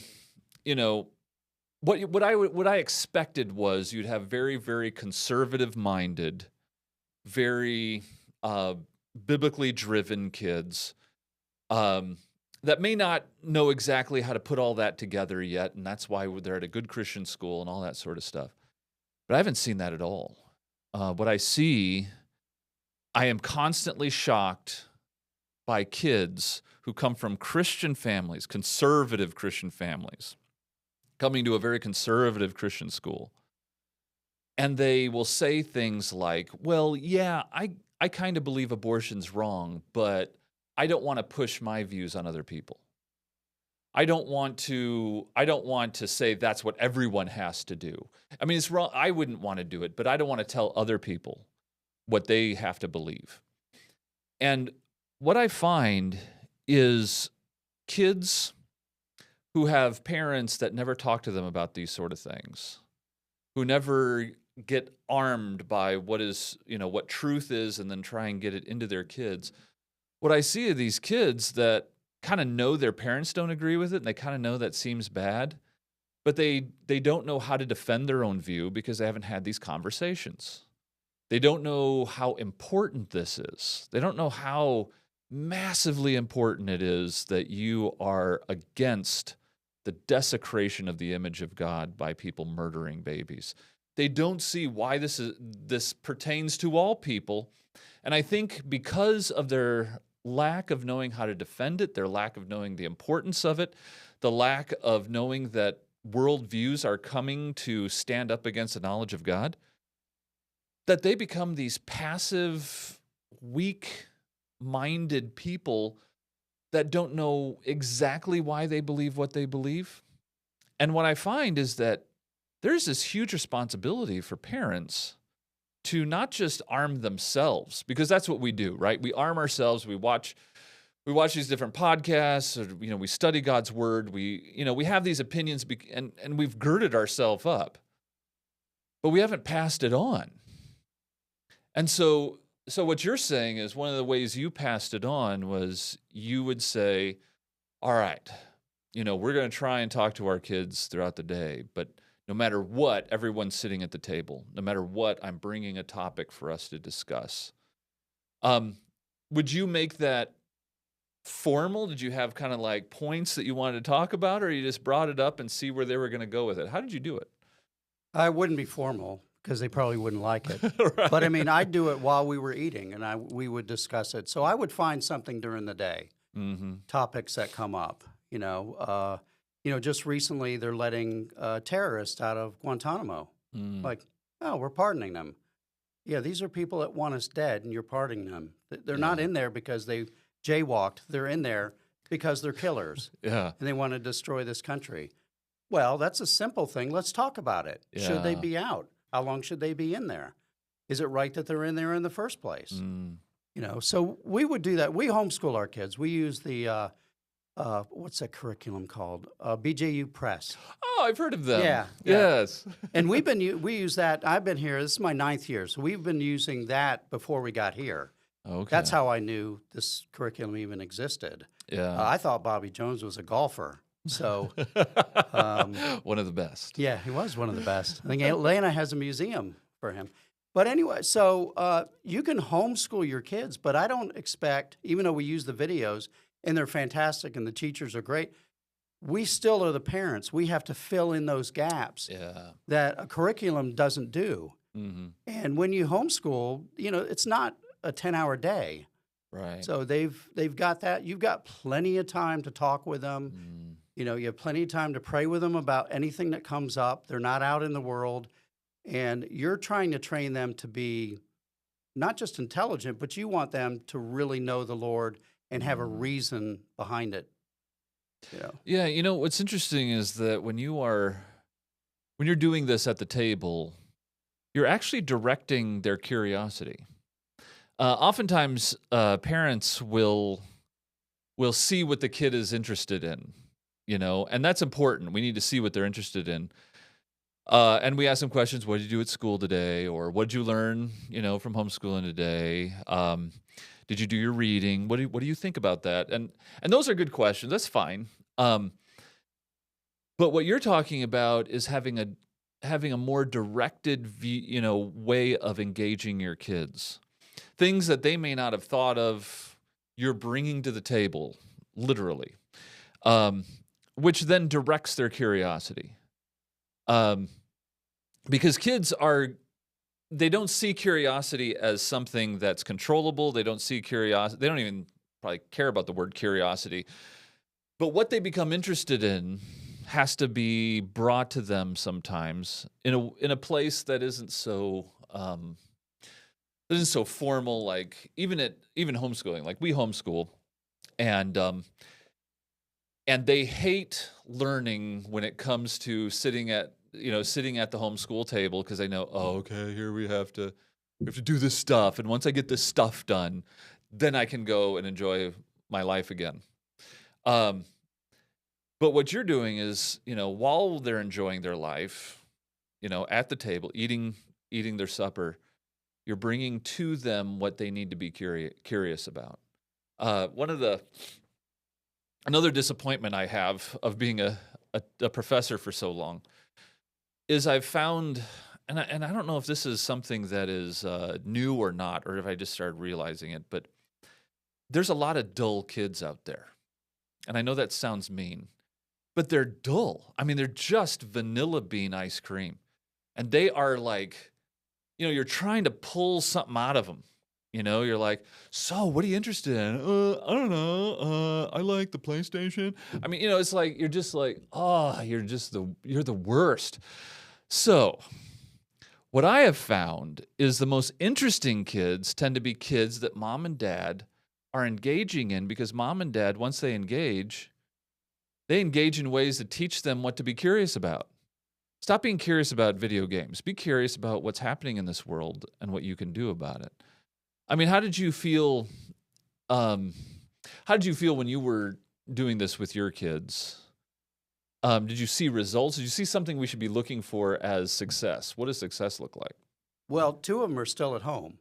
what I expected was you'd have very, very conservative-minded, very biblically driven kids that may not know exactly how to put all that together yet, and that's why they're at a good Christian school and all that sort of stuff. But I haven't seen that at all. What I see, I am constantly shocked by kids who come from Christian families, conservative Christian families, coming to a very conservative Christian school. And they will say things like, well, yeah, I kind of believe abortion's wrong, but I don't want to push my views on other people. I don't want to say that's what everyone has to do. I mean, it's wrong. I wouldn't want to do it, but I don't want to tell other people what they have to believe. And what I find is kids who have parents that never talk to them about these sort of things, who never get armed by what truth is and then try and get it into their kids. What I see are these kids that kind of know their parents don't agree with it, and they kind of know that seems bad, but they don't know how to defend their own view because they haven't had these conversations. They don't know how important this is. They don't know how massively important it is that you are against the desecration of the image of God by people murdering babies. They don't see why this pertains to all people. And I think because of their lack of knowing how to defend it, their lack of knowing the importance of it, the lack of knowing that worldviews are coming to stand up against the knowledge of God, that they become these passive, weak-minded people that don't know exactly why they believe what they believe. And what I find is that there's this huge responsibility for parents to not just arm themselves, because that's what we do, right? We arm ourselves. We watch these different podcasts, or, we study God's word. We have these opinions, and we've girded ourselves up, but we haven't passed it on. And so what you're saying is one of the ways you passed it on was you would say, all right, we're going to try and talk to our kids throughout the day, but no matter what, everyone's sitting at the table. No matter what, I'm bringing a topic for us to discuss. Would you make that formal? Did you have kind of like points that you wanted to talk about, or you just brought it up and see where they were going to go with it? How did you do it? I wouldn't be formal because they probably wouldn't like it. Right. But I mean, I'd do it while we were eating, and we would discuss it. So I would find something during the day, topics that come up. Just recently they're letting terrorists out of Guantanamo. Like, oh, we're pardoning them. Yeah, these are people that want us dead, and you're pardoning them. They're not in there because they jaywalked. They're in there because they're killers. And they want to destroy this country. Well, that's a simple thing. Let's talk about it. Should they be out? How long should they be in there? Is it right that they're in there in the first place? You know, so we would do that. We homeschool our kids. We use the what's that curriculum called? BJU Press. Oh, I've heard of them. Yeah. Yes. And we use that. I've been here. This is my 9th year, so we've been using that before we got here. Okay. That's how I knew this curriculum even existed. Yeah. I thought Bobby Jones was a golfer. So, one of the best. yeah, he was one of the best. I think Atlanta has a museum for him. But anyway, so you can homeschool your kids, but I don't expect, even though we use the videos and they're fantastic and the teachers are great, we still are the parents. We have to fill in those gaps that a curriculum doesn't do. And when you homeschool, you know, it's not a 10-hour day. Right. So they've got that. You've got plenty of time to talk with them. You know, you have plenty of time to pray with them about anything that comes up. They're not out in the world. And you're trying to train them to be not just intelligent, but you want them to really know the Lord and have a reason behind it. Yeah, you know, what's interesting is that when you're doing this at the table, you're actually directing their curiosity. Oftentimes, parents will see what the kid is interested in, you know, and that's important. We need to see what they're interested in. And we ask them questions. What did you do at school today? Or what did you learn, you know, from homeschooling today? Did you do your reading? What do you think about that? And those are good questions. That's fine. But what you're talking about is having a more directed, way of engaging your kids. Things that they may not have thought of, you're bringing to the table, literally, which then directs their curiosity. Because kids they don't see curiosity as something that's controllable. They don't see curiosity. They don't even probably care about the word curiosity. But what they become interested in has to be brought to them sometimes in a place that isn't so formal. Like even homeschooling, like we homeschool, and they hate learning when it comes to sitting at the homeschool table, because they know, oh, okay, here we have to do this stuff, and once I get this stuff done, then I can go and enjoy my life again. But what you're doing is, while they're enjoying their life, at the table, eating their supper, you're bringing to them what they need to be curious about. Another disappointment I have of being a professor for so long is I've found, and I don't know if this is something that is new or not, or if I just started realizing it, but there's a lot of dull kids out there. And I know that sounds mean, but they're dull. I mean, they're just vanilla bean ice cream. And they are like, you're trying to pull something out of them. You're like, so what are you interested in? I don't know. I like the PlayStation. I mean, it's like, you're just like, oh, you're the worst. So what I have found is the most interesting kids tend to be kids that mom and dad are engaging in, because mom and dad, once they engage in ways that teach them what to be curious about. Stop being curious about video games. Be curious about what's happening in this world and what you can do about it. I mean, how did you feel when you were doing this with your kids? Did you see results? Did you see something we should be looking for as success? What does success look like? Well, 2 of them are still at home.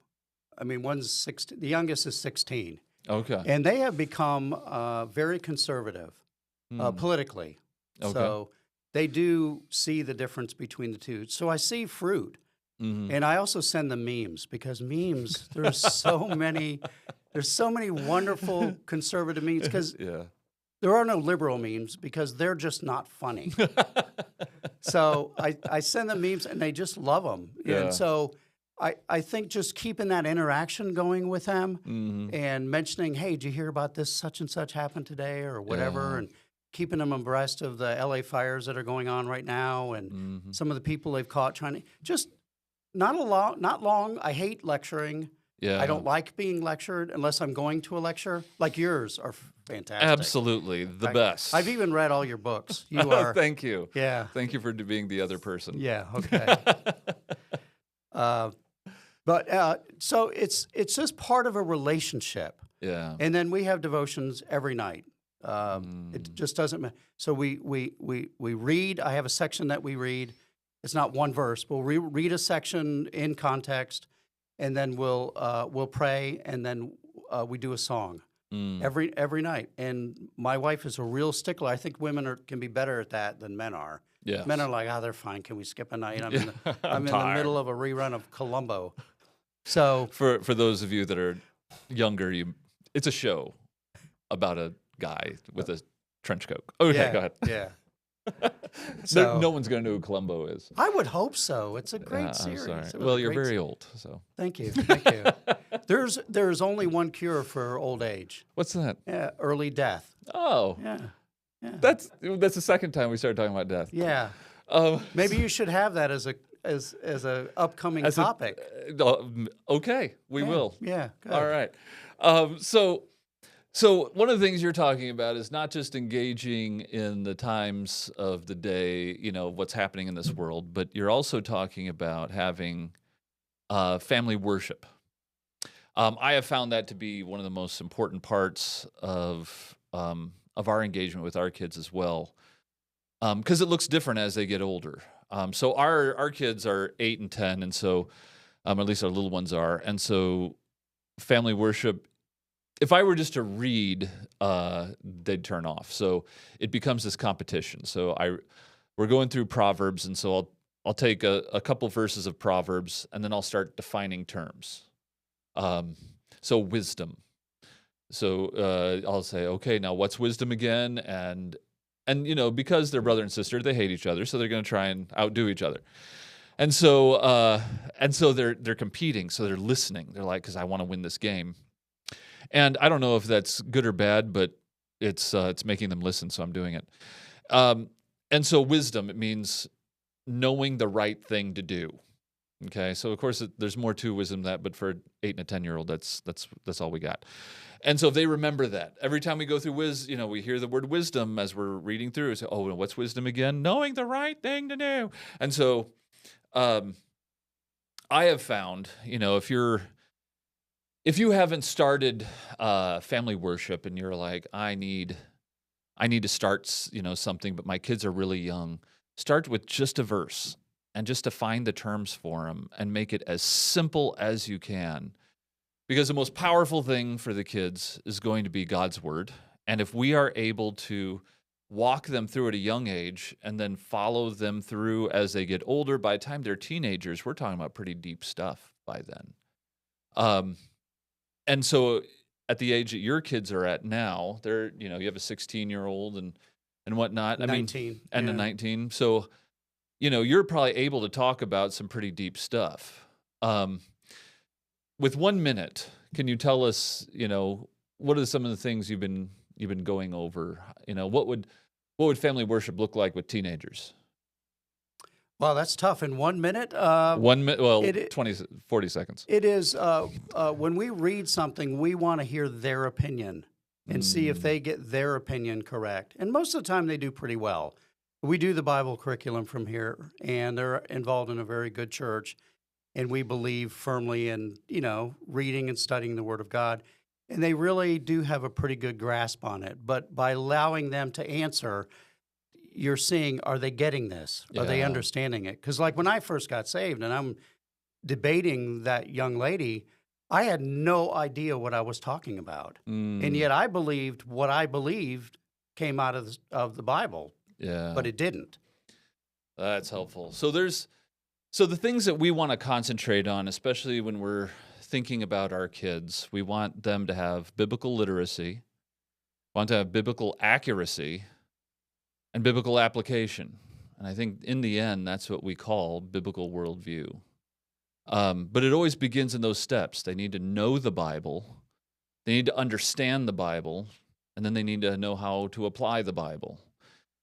I mean, one's 16, the youngest is 16. Okay. And they have become very conservative politically. Okay. So they do see the difference between the two. So I see fruit. And I also send them memes, because memes, there's so many wonderful conservative memes, because there are no liberal memes, because they're just not funny. So I send them memes and they just love them. Yeah. And so I think just keeping that interaction going with them and mentioning, hey, did you hear about this such and such happened today or whatever, and keeping them abreast of the LA fires that are going on right now and some of the people they've caught trying to just not long. I hate lecturing. Yeah. I don't like being lectured unless I'm going to a lecture. Like yours are fantastic. Absolutely. The best. I've even read all your books. You are. Thank you. Yeah. Thank you for being the other person. Yeah. Okay. Uh, but so it's just part of a relationship. Yeah. And then we have devotions every night. It just doesn't matter. So we read. I have a section that we read. It's not one verse. We'll read a section in context, and then we'll pray, and then we do a song every night. And my wife is a real stickler. I think women can be better at that than men are. Yes. Men are like, they're fine. Can we skip a night? I'm in the middle of a rerun of Columbo. So for those of you that are younger, it's a show about a guy with a trench coat. Okay, yeah, go ahead. Yeah. No one's going to know who Columbo is. I would hope so. It's a great I'm series. sorry. It was Well, a you're great very old, so. Thank you. Thank you. There's only one cure for old age. What's that? Yeah, early death. Oh, Yeah. that's the second time we started talking about death. Yeah. Maybe you should have that as a upcoming topic. Okay, we will. Yeah. Good. All right. So one of the things you're talking about is not just engaging in the times of the day, what's happening in this world, but you're also talking about having family worship. I have found that to be one of the most important parts of our engagement with our kids as well, because it looks different as they get older. So our kids are 8 and 10, and so at least our little ones are, and so family worship. If I were just to read, they'd turn off. So it becomes this competition. So we're going through Proverbs, and so I'll take a couple verses of Proverbs, and then I'll start defining terms. So wisdom. So I'll say, okay, now what's wisdom again? And because they're brother and sister, they hate each other, so they're going to try and outdo each other. And so they're competing. So they're listening. They're like, because I want to win this game. And I don't know if that's good or bad, but it's making them listen, so I'm doing it. And so wisdom, it means knowing the right thing to do. Okay, so of course there's more to wisdom than that, but for an 8 and a 10-year-old, that's all we got. And so if they remember that, every time we go through we hear the word wisdom as we're reading through. We say, oh, what's wisdom again? Knowing the right thing to do. And so I have found, if you haven't started family worship and you're like, I need to start, something, but my kids are really young, start with just a verse and just define the terms for them and make it as simple as you can. Because the most powerful thing for the kids is going to be God's word. And if we are able to walk them through at a young age and then follow them through as they get older, by the time they're teenagers, we're talking about pretty deep stuff by then. And so at the age that your kids are at now, they're, you have a 16-year-old and whatnot. 19. And a 19. So, you're probably able to talk about some pretty deep stuff. With 1 minute, can you tell us, what are some of the things you've been going over? What would family worship look like with teenagers? Well, that's tough. In 1 minute? 1 minute, well, 40 seconds. It is, when we read something, we want to hear their opinion and see if they get their opinion correct. And most of the time, they do pretty well. We do the Bible curriculum from here, and they're involved in a very good church, and we believe firmly in, reading and studying the Word of God. And they really do have a pretty good grasp on it. But by allowing them to answer, you're seeing, are they getting this? Are they understanding it? Because like when I first got saved and I'm debating that young lady, I had no idea what I was talking about. And yet I believed what I believed came out of the Bible, but it didn't. That's helpful. So the things that we want to concentrate on, especially when we're thinking about our kids, we want them to have biblical literacy, want to have biblical accuracy, and biblical application. And I think in the end, that's what we call biblical worldview. But it always begins in those steps. They need to know the Bible, they need to understand the Bible, and then they need to know how to apply the Bible.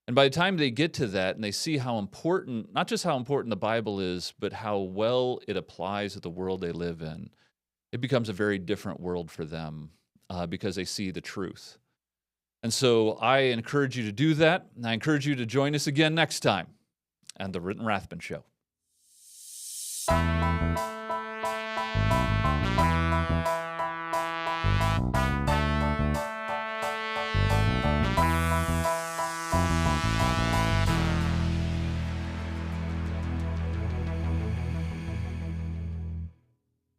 And by the time they get to that and they see how important, not just how important the Bible is, but how well it applies to the world they live in, it becomes a very different world for them because they see the truth. And so I encourage you to do that, and I encourage you to join us again next time on the Renton Rathbun Show.